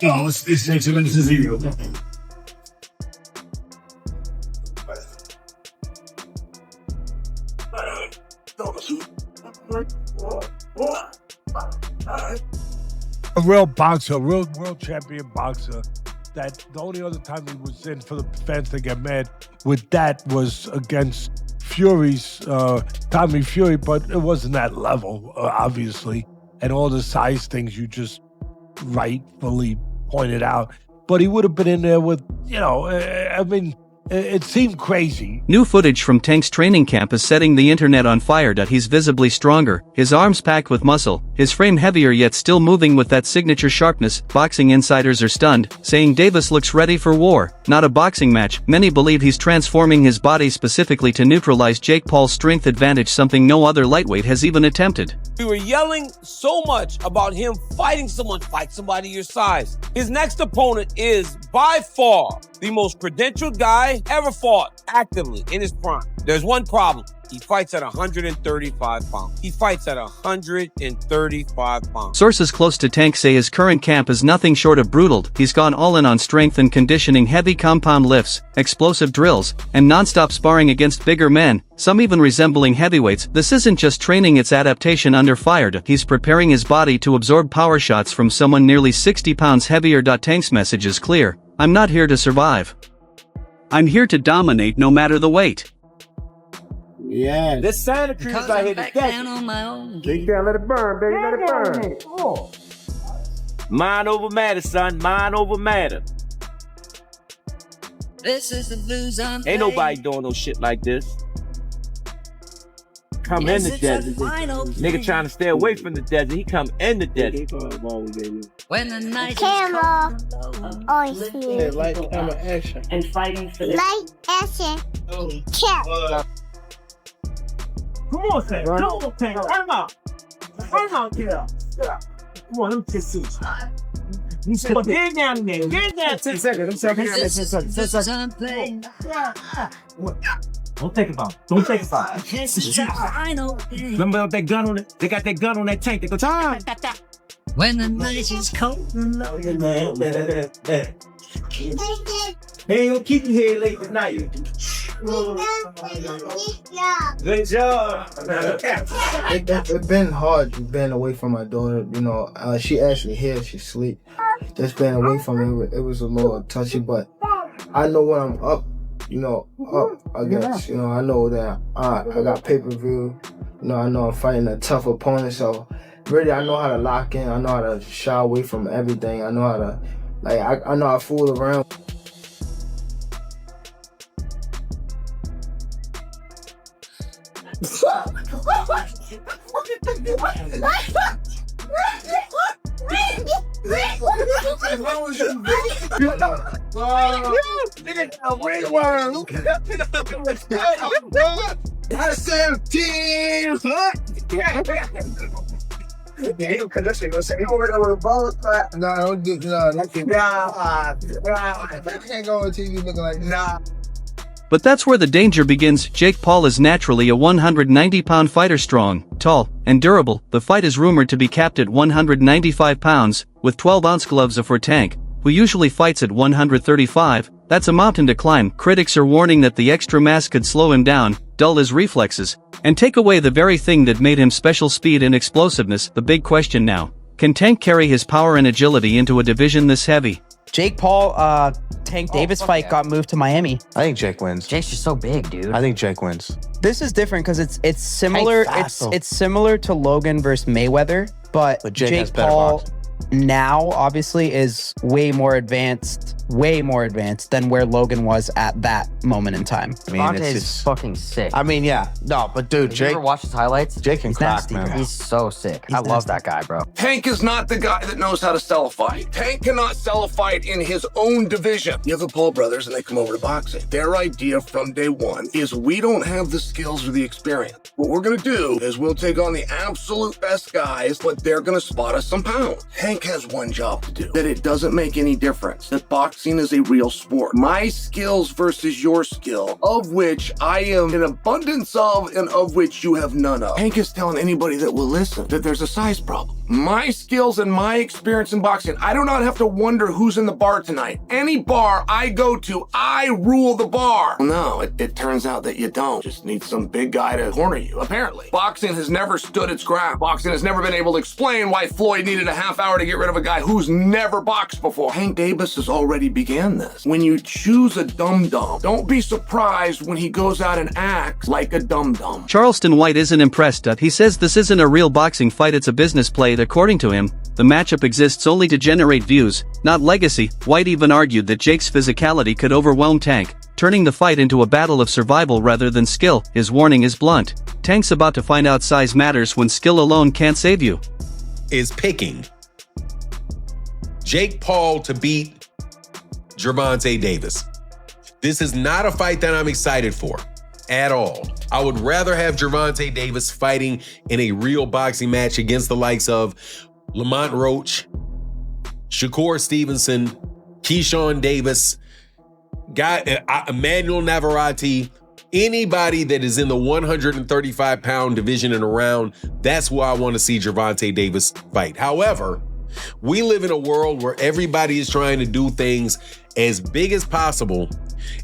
Damas y Excelencies. A real boxer, real world champion boxer. That the only other time he was in for the fans to get mad with that was against Fury's Tommy Fury, but it wasn't that level, obviously, and all the size things you just rightfully pointed out. But he would have been in there with, I mean, it seemed crazy. New footage from Tank's training camp is setting the internet on fire. He's visibly stronger, his arms packed with muscle, his frame heavier yet still moving with that signature sharpness. Boxing insiders are stunned, saying Davis looks ready for war, not a boxing match. Many believe he's transforming his body specifically to neutralize Jake Paul's strength advantage, something no other lightweight has even attempted. We were yelling so much about him fighting someone, fight somebody your size. His next opponent is by far the most credentialed guy ever fought actively in his prime. There's one problem. He fights at 135 pounds. He fights at 135 pounds. Sources close to Tank say his current camp is nothing short of brutal. He's gone all in on strength and conditioning, heavy compound lifts, explosive drills, and non-stop sparring against bigger men, some even resembling heavyweights. This isn't just training, it's adaptation under fire. He's preparing his body to absorb power shots from someone nearly 60 pounds heavier. Tank's message is clear. I'm not here to survive. I'm here to dominate no matter the weight. Yeah. This Santa Cruz out here to get you. Big down, let it burn, baby, let it burn. Oh. Mind over matter, son. Mind over matter. This is the blues on. Ain't nobody doing no shit like this. Come in the desert. Nigga trying to stay away from the desert. He come in the desert. When the night camera. Oh, yeah, light camera action. and fighting for the Light action. Check. Come on, Tank. Come on, Tank. Run out. Run out, get out. Come on, let me kiss you. You said, get down in there. Get down. 10 seconds. 10 seconds. Don't take it out. Don't take it out. Remember that gun on it? They got that gun on that tank. They go, time. when the night is cold and lonely. They ain't gonna keep you here late at night. Good job. It's been hard being away from my daughter. She actually here, she sleep. Just being away from her, it was a little touchy, but I know when I'm up, I guess. I know that I got pay-per-view. I know I'm fighting a tough opponent, so really I know how to lock in. I know how to shy away from everything. I know how to, I know how to fool around. But that's where the danger begins. Jake Paul is naturally a 190-pound fighter, strong, tall, and durable. The fight is rumored to be capped at 195 pounds, with 12-ounce gloves for Tank, who usually fights at 135. That's a mountain to climb. Critics are warning that the extra mass could slow him down, dull his reflexes, and take away the very thing that made him special: speed and explosiveness. The big question now: can Tank carry his power and agility into a division this heavy? Jake Paul, Tank Davis fight got moved to Miami. I think Jake wins. Jake's just so big, dude. I think Jake wins. This is different because it's similar. It's similar to Logan versus Mayweather, but Jake has better Paul boxing. now obviously is way more advanced than where Logan was at that moment in time. I mean, Gervonta it's is just, fucking sick. I mean, yeah. No, but dude, Did you Jake, ever watch his highlights? Jake can He's crack, nasty, man. bro. He's so sick. He's I love that guy, bro. Tank is not the guy that knows how to sell a fight. Tank cannot sell a fight in his own division. You have the Paul brothers and they come over to boxing. Their idea from day one is we don't have the skills or the experience. What we're gonna do is we'll take on the absolute best guys, but they're gonna spot us some pounds. Tank Tank has one job to do, that it doesn't make any difference, that boxing is a real sport. My skills versus your skill, of which I am an abundance of and of which you have none of. Tank is telling anybody that will listen that there's a size problem. My skills and my experience in boxing, I do not have to wonder who's in the bar tonight. Any bar I go to, I rule the bar. No, it turns out that you don't. Just need some big guy to corner you, apparently. Boxing has never stood its ground. Boxing has never been able to explain why Floyd needed a half hour to get rid of a guy who's never boxed before. Hank Davis has already began this. When you choose a dum-dum, don't be surprised when he goes out and acts like a dum-dum. Charleston White isn't impressed. He says this isn't a real boxing fight, it's a business play. According to him, the matchup exists only to generate views, not legacy. White even argued that Jake's physicality could overwhelm Tank, turning the fight into a battle of survival rather than skill. His warning is blunt. Tank's about to find out size matters when skill alone can't save you. Is picking Jake Paul to beat Gervonta Davis. This is not a fight that I'm excited for at all. I would rather have Gervonta Davis fighting in a real boxing match against the likes of Lamont Roach, Shakur Stevenson, Keyshawn Davis, Emmanuel Navarrete, anybody that is in the 135-pound division and around. That's where I want to see Gervonta Davis fight. However, we live in a world where everybody is trying to do things as big as possible.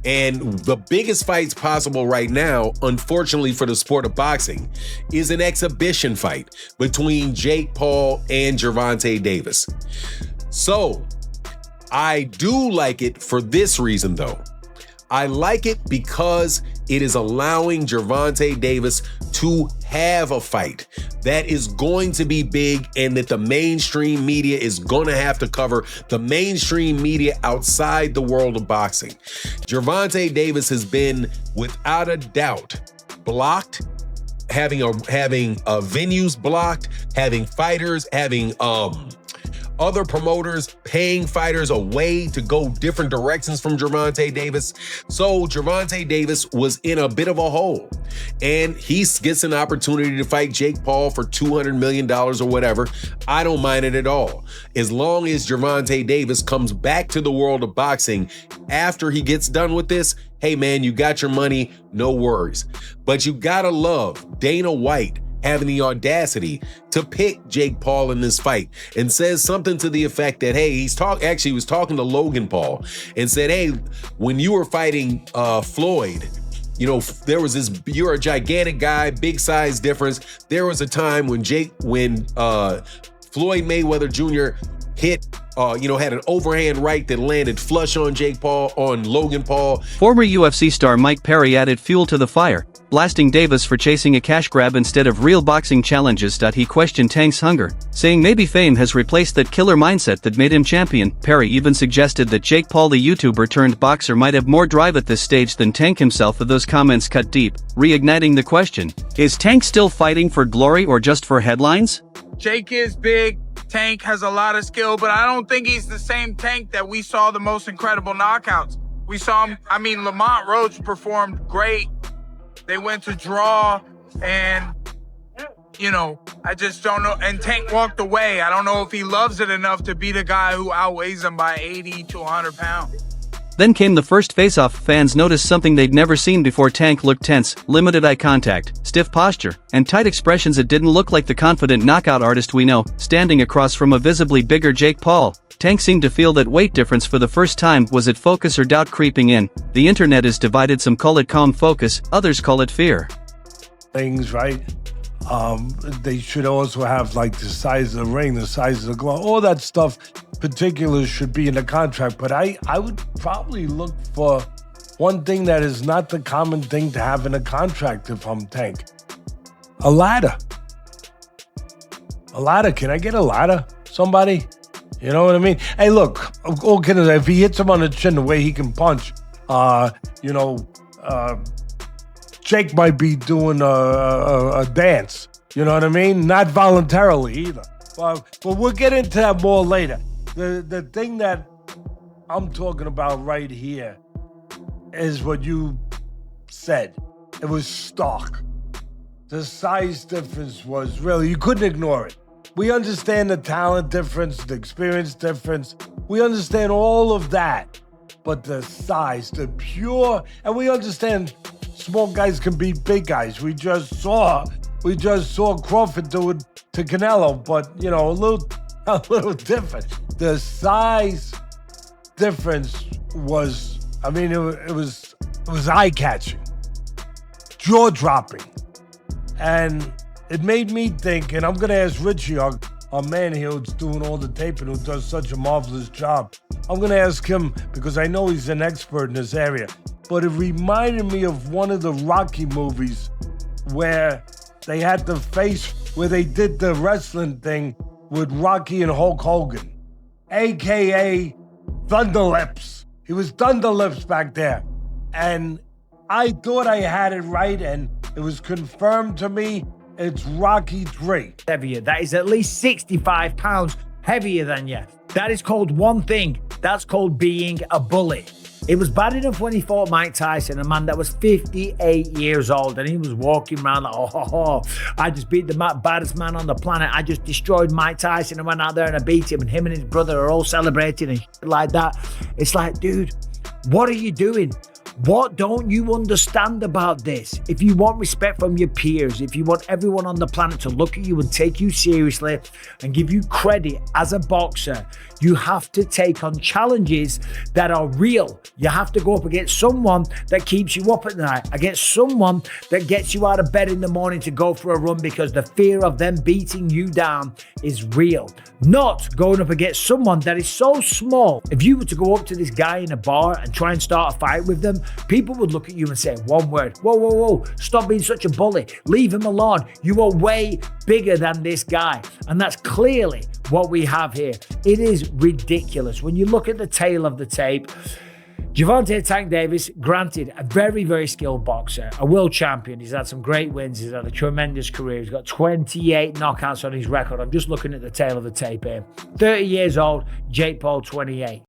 And the biggest fights possible right now, unfortunately for the sport of boxing, is an exhibition fight between Jake Paul and Gervonta Davis. So I do like it for this reason, though. I like it because it is allowing Gervonta Davis to have a fight that is going to be big and that the mainstream media is going to have to cover, the mainstream media outside the world of boxing. Gervonta Davis has been, without a doubt, blocked, having venues blocked, having fighters, having other promoters paying fighters away to go different directions from Gervonta Davis. So Gervonta Davis was in a bit of a hole, and he gets an opportunity to fight Jake Paul for $200 million or whatever. I don't mind it at all. As long as Gervonta Davis comes back to the world of boxing after he gets done with this, hey man, you got your money, no worries. But you gotta love Dana White having the audacity to pick Jake Paul in this fight, and says something to the effect that, hey, he was talking to Logan Paul and said, hey, when you were fighting Floyd, you know, there was this, you're a gigantic guy, big size difference. There was a time when Floyd Mayweather Jr. had an overhand right that landed flush on Logan Paul. Former UFC star Mike Perry added fuel to the fire, blasting Davis for chasing a cash grab instead of real boxing challenges. He questioned Tank's hunger, saying maybe fame has replaced that killer mindset that made him champion. Perry even suggested that Jake Paul, the YouTuber turned boxer, might have more drive at this stage than Tank himself. Those comments cut deep, reigniting the question: is Tank still fighting for glory or just for headlines? Jake is big. Tank has a lot of skill, but I don't think he's the same Tank that we saw the most incredible knockouts. We saw him, Lamont Roach performed great. They went to draw, and, I just don't know. And Tank walked away. I don't know if he loves it enough to beat a guy who outweighs him by 80 to 100 pounds. Then came the first face-off. Fans noticed something they'd never seen before. Tank looked tense, limited eye contact, stiff posture, and tight expressions. It didn't look like the confident knockout artist we know, standing across from a visibly bigger Jake Paul. Tank seemed to feel that weight difference for the first time. Was it focus or doubt creeping in? The internet is divided. Some call it calm focus, others call it fear. Things, right? They should also have like the size of the ring, the size of the glove, all that stuff. Particulars should be in the contract, but I would probably look for one thing that is not the common thing to have in a contract if I'm Tank. A ladder. A ladder. Can I get a ladder? Somebody? You know what I mean? Hey, look, all kidding aside, if he hits him on the chin the way he can punch, Jake might be doing a dance. You know what I mean? Not voluntarily either. But we'll get into that more later. The thing that I'm talking about right here is what you said. It was stark. The size difference was really, you couldn't ignore it. We understand the talent difference, the experience difference. We understand all of that. But the size, the pure, and we understand small guys can beat big guys. We just saw Crawford do it to Canelo, but you know, a little different. The size difference was, I mean, it was eye-catching, jaw-dropping, and it made me think. And I'm gonna ask Richie, our man here who's doing all the taping, who does such a marvelous job. I'm gonna ask him because I know he's an expert in this area. But it reminded me of one of the Rocky movies where they had the face where they did the wrestling thing with Rocky and Hulk Hogan, AKA Thunderlips. He was Thunderlips back there. And I thought I had it right, and it was confirmed to me. It's Rocky 3. Heavier. That is at least 65 pounds heavier than you. That is called one thing. That's called being a bully. It was bad enough when he fought Mike Tyson, a man that was 58 years old, and he was walking around like, oh, I just beat the baddest man on the planet. I just destroyed Mike Tyson and went out there and I beat him, and him and his brother are all celebrating and shit like that. It's like, dude, what are you doing? What don't you understand about this? If you want respect from your peers, if you want everyone on the planet to look at you and take you seriously and give you credit as a boxer, you have to take on challenges that are real. You have to go up against someone that keeps you up at night, against someone that gets you out of bed in the morning to go for a run because the fear of them beating you down is real. Not going up against someone that is so small. If you were to go up to this guy in a bar and try and start a fight with them, people would look at you and say one word: whoa, whoa, whoa, stop being such a bully. Leave him alone. You are way bigger than this guy. And that's clearly what we have here. It is ridiculous. When you look at the tail of the tape, Gervonta Tank Davis, granted, a very, very skilled boxer, a world champion. He's had some great wins. He's had a tremendous career. He's got 28 knockouts on his record. I'm just looking at the tail of the tape here. 30 years old, Jake Paul, 28.